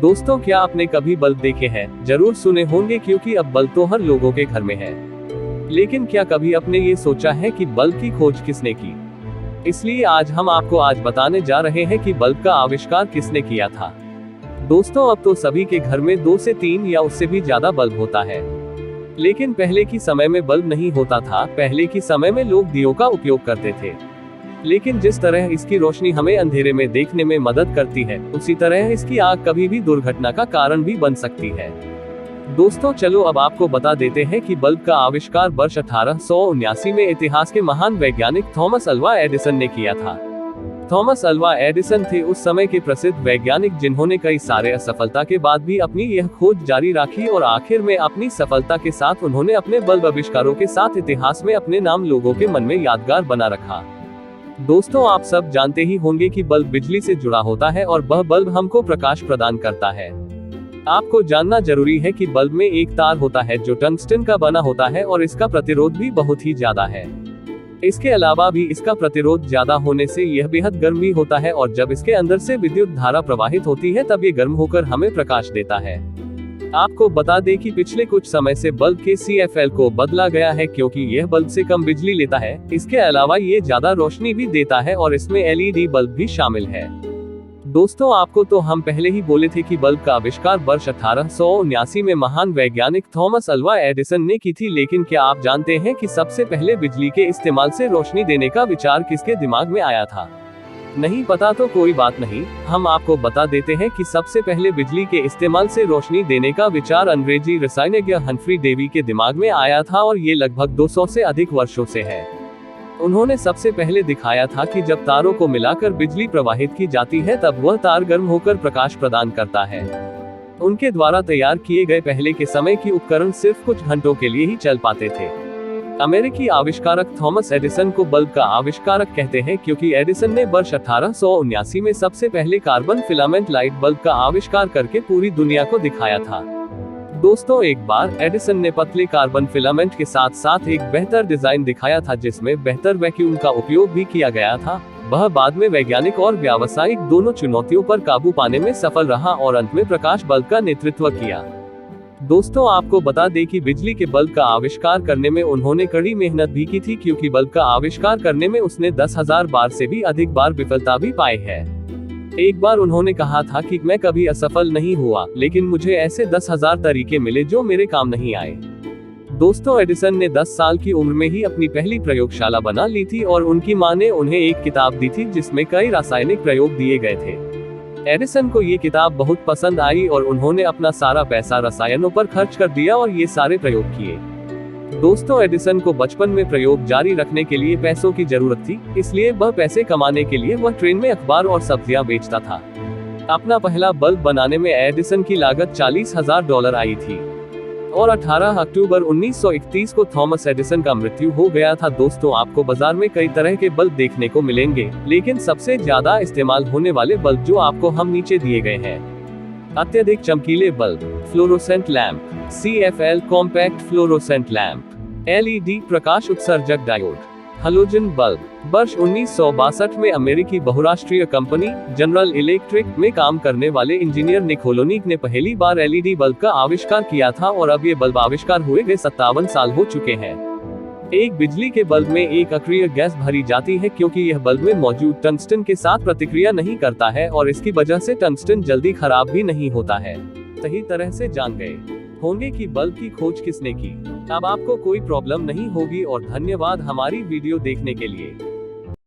दोस्तों, क्या आपने कभी बल्ब देखे हैं? जरूर सुने होंगे क्योंकि अब बल्ब तो हर लोगों के घर में है। लेकिन क्या कभी आपने ये सोचा है कि बल्ब की खोज किसने की? इसलिए आज हम आपको बताने जा रहे हैं कि बल्ब का आविष्कार किसने किया था। दोस्तों, अब तो सभी के घर में 2 से 3 या उससे भी ज्यादा बल्ब होता है। लेकिन पहले की समय में बल्ब नहीं होता था। पहले की समय में लोग दियों का उपयोग करते थे। लेकिन जिस तरह इसकी रोशनी हमें अंधेरे में देखने में मदद करती है, उसी तरह इसकी आग कभी भी दुर्घटना का कारण भी बन सकती है। दोस्तों, चलो अब आपको बता देते हैं कि बल्ब का आविष्कार वर्ष 1879 में इतिहास के महान वैज्ञानिक थॉमस अल्वा एडिसन ने किया था। थॉमस अल्वा एडिसन थे उस समय के प्रसिद्ध वैज्ञानिक जिन्होंने कई सारे असफलता के बाद भी अपनी यह खोज जारी रखी और आखिर में अपनी सफलता के साथ उन्होंने अपने बल्ब आविष्कारों के साथ इतिहास में अपने नाम लोगों के मन में यादगार बना रखा। दोस्तों, आप सब जानते ही होंगे कि बल्ब बिजली से जुड़ा होता है और वह बल्ब हमको प्रकाश प्रदान करता है। आपको जानना जरूरी है कि बल्ब में एक तार होता है जो टंगस्टन का बना होता है और इसका प्रतिरोध भी बहुत ही ज्यादा है। इसके अलावा भी इसका प्रतिरोध ज्यादा होने से यह बेहद गर्म भी होता है और जब इसके अंदर से विद्युत धारा प्रवाहित होती है तब ये गर्म होकर हमें प्रकाश देता है। आपको बता दें कि पिछले कुछ समय से बल्ब के CFL को बदला गया है क्योंकि यह बल्ब से कम बिजली लेता है। इसके अलावा ये ज्यादा रोशनी भी देता है और इसमें LED बल्ब भी शामिल है। दोस्तों, आपको तो हम पहले ही बोले थे कि बल्ब का आविष्कार वर्ष 1879 में महान वैज्ञानिक थॉमस अल्वा एडिसन ने की थी। लेकिन क्या आप जानते हैं कि सबसे पहले बिजली के इस्तेमाल से रोशनी देने का विचार किसके दिमाग में आया था? नहीं पता तो कोई बात नहीं, हम आपको बता देते हैं कि सबसे पहले बिजली के इस्तेमाल से रोशनी देने का विचार अंग्रेजी रसायनज्ञ हम्फ्री डेवी के दिमाग में आया था और ये लगभग 200 से अधिक वर्षों से है। उन्होंने सबसे पहले दिखाया था कि जब तारों को मिलाकर बिजली प्रवाहित की जाती है तब वह तार गर्म होकर प्रकाश प्रदान करता है। उनके द्वारा तैयार किए गए पहले के समय की उपकरण सिर्फ कुछ घंटों के लिए ही चल पाते थे। अमेरिकी आविष्कारक थॉमस एडिसन को बल्ब का आविष्कारक कहते हैं क्योंकि एडिसन ने वर्ष 1879 में सबसे पहले कार्बन फिलामेंट लाइट बल्ब का आविष्कार करके पूरी दुनिया को दिखाया था। दोस्तों, एक बार एडिसन ने पतले कार्बन फिलामेंट के साथ साथ एक बेहतर डिजाइन दिखाया था जिसमें बेहतर वैक्यूम का उपयोग भी किया गया था। वह बाद में वैज्ञानिक और व्यावसायिक दोनों चुनौतियों पर काबू पाने में सफल रहा और अंत में प्रकाश बल्ब का नेतृत्व किया। दोस्तों, आपको बता दें कि बिजली के बल्ब का आविष्कार करने में उन्होंने कड़ी मेहनत भी की थी क्योंकि बल्ब का आविष्कार करने में उसने 10,000 बार से भी अधिक बार विफलता भी पाई है। एक बार उन्होंने कहा था कि मैं कभी असफल नहीं हुआ, लेकिन मुझे ऐसे 10,000 तरीके मिले जो मेरे काम नहीं आए। दोस्तों, एडिसन ने 10 साल की उम्र में ही अपनी पहली प्रयोगशाला बना ली थी और उनकी मां ने उन्हें एक किताब दी थी जिसमें कई रासायनिक प्रयोग दिए गए थे। एडिसन को ये किताब बहुत पसंद आई और उन्होंने अपना सारा पैसा रसायनों पर खर्च कर दिया और ये सारे प्रयोग किए। दोस्तों, एडिसन को बचपन में प्रयोग जारी रखने के लिए पैसों की जरूरत थी, इसलिए वह पैसे कमाने के लिए वह ट्रेन में अखबार और सब्जियां बेचता था। अपना पहला बल्ब बनाने में एडिसन की लागत $40,000 आई थी और 18 अक्टूबर 1931 को थॉमस एडिसन का मृत्यु हो गया था। दोस्तों, आपको बाजार में कई तरह के बल्ब देखने को मिलेंगे, लेकिन सबसे ज्यादा इस्तेमाल होने वाले बल्ब जो आपको हम नीचे दिए गए हैं। अत्यधिक चमकीले bulb, fluorescent lamp, CFL compact fluorescent lamp, LED प्रकाश उत्सर्जक डायोड, हैलोजन बल्ब। वर्ष 1962 में अमेरिकी बहुराष्ट्रीय कंपनी जनरल इलेक्ट्रिक में काम करने वाले इंजीनियर निक होलोनिक ने पहली बार LED बल्ब का आविष्कार किया था और अब ये बल्ब आविष्कार हुए 57 साल हो चुके हैं। एक बिजली के बल्ब में एक अक्रिय गैस भरी जाती है क्योंकि यह बल्ब में मौजूद टंगस्टन के साथ प्रतिक्रिया नहीं करता है और इसकी वजह से टंगस्टन जल्दी खराब भी नहीं होता है। सही तरह से जान गए होंगे कि बल्ब की खोज किसने की। अब आपको कोई प्रॉब्लम नहीं होगी और धन्यवाद हमारी वीडियो देखने के लिए।